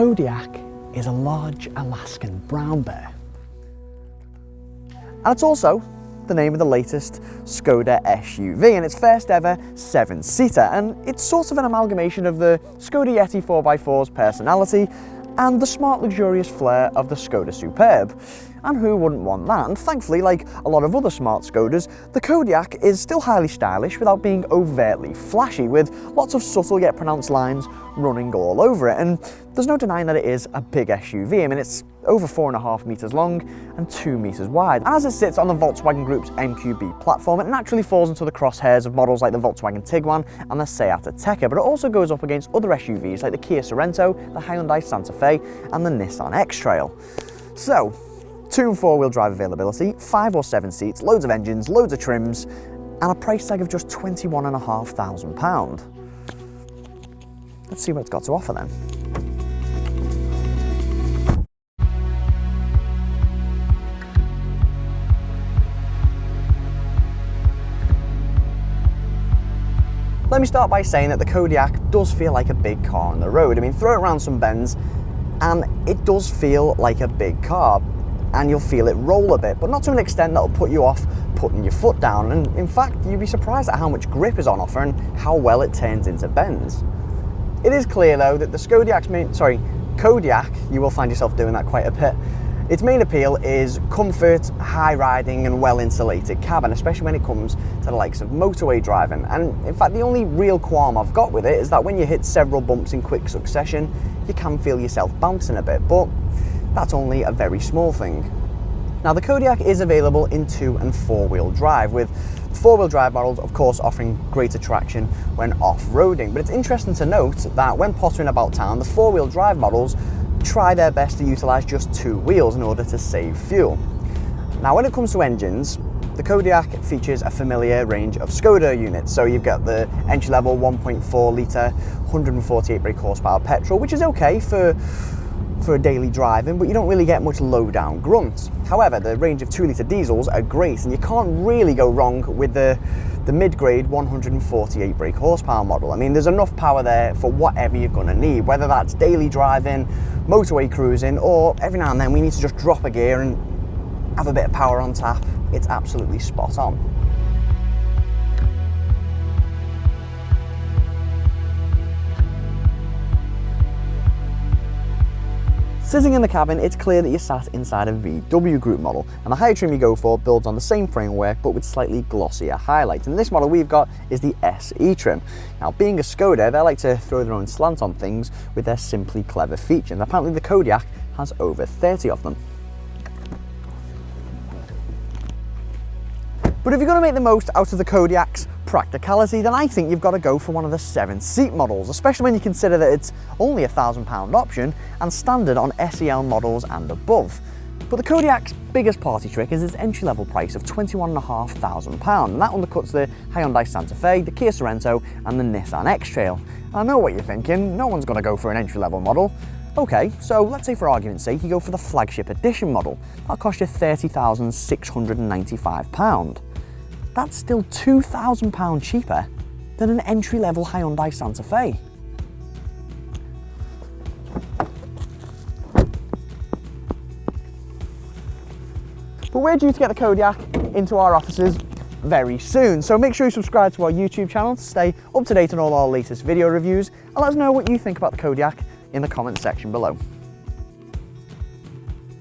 Kodiaq is a large Alaskan brown bear. And it's also the name of the latest Skoda SUV and its first ever 7-seater, and it's sort of an amalgamation of the Skoda Yeti 4x4's personality and the smart luxurious flair of the Skoda Superb. And who wouldn't want that? And thankfully, like a lot of other smart Skodas, the Kodiaq is still highly stylish without being overtly flashy, with lots of subtle yet pronounced lines running all over it. And there's no denying that it is a big SUV. I mean, it's over 4.5 meters long and 2 meters wide. And as it sits on the Volkswagen Group's MQB platform, it naturally falls into the crosshairs of models like the Volkswagen Tiguan and the Seat Ateca, but it also goes up against other SUVs like the Kia Sorento, the Hyundai Santa Fe, and the Nissan X-Trail. So, 2 and 4-wheel drive availability, 5 or 7 seats, loads of engines, loads of trims, and a price tag of just £21,500. Let's see what it's got to offer then. Let me start by saying that the Kodiaq does feel like a big car on the road. I mean, throw it around some bends and it does feel like a big car, and you'll feel it roll a bit, but not to an extent that'll put you off putting your foot down. And in fact, you'd be surprised at how much grip is on offer and how well it turns into bends. It is clear though that the Kodiaq, you will find yourself doing that quite a bit. Its main appeal is comfort, high riding and well insulated cabin, especially when it comes to the likes of motorway driving. And in fact, the only real qualm I've got with it is that when you hit several bumps in quick succession, you can feel yourself bouncing a bit, but that's only a very small thing. Now, the Kodiaq is available in 2 and 4-wheel drive, with 4-wheel drive models of course offering greater traction when off-roading. But it's interesting to note that when pottering about town, the 4-wheel drive models try their best to utilise just 2 wheels in order to save fuel. Now, when it comes to engines, the Kodiaq features a familiar range of Skoda units. So you've got the entry-level 1.4 litre, 148 brake horsepower petrol, which is okay for daily driving, but you don't really get much low-down grunt. However, the range of 2-litre diesels are great, and you can't really go wrong with the mid-grade 148 brake horsepower model. I mean, there's enough power there for whatever you're going to need, whether that's daily driving, motorway cruising, or every now and then we need to just drop a gear and have a bit of power on tap. It's absolutely spot on. Sitting in the cabin, it's clear that you're sat inside a VW Group model, and the higher trim you go for builds on the same framework but with slightly glossier highlights. And this model we've got is the SE trim. Now, being a Skoda, they like to throw their own slant on things with their simply clever features, and apparently the Kodiaq has over 30 of them. But if you're going to make the most out of the Kodiaq's practicality, then I think you've got to go for one of the 7-seat models, especially when you consider that it's only a £1,000 option and standard on SEL models and above. But the Kodiaq's biggest party trick is its entry-level price of £21,500, and that undercuts the Hyundai Santa Fe, the Kia Sorento and the Nissan X-Trail. I know what you're thinking, no one's going to go for an entry-level model. Okay, so let's say for argument's sake you go for the flagship edition model. That'll cost you £30,695. That's still £2,000 cheaper than an entry-level Hyundai Santa Fe. But we're due to get the Kodiaq into our offices very soon, so make sure you subscribe to our YouTube channel to stay up to date on all our latest video reviews, and let us know what you think about the Kodiaq in the comments section below.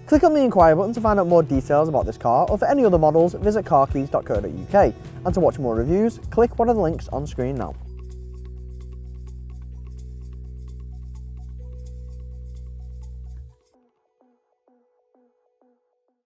Click on the inquire button to find out more details about this car, or for any other models, visit carkeys.co.uk. And to watch more reviews, click one of the links on screen now.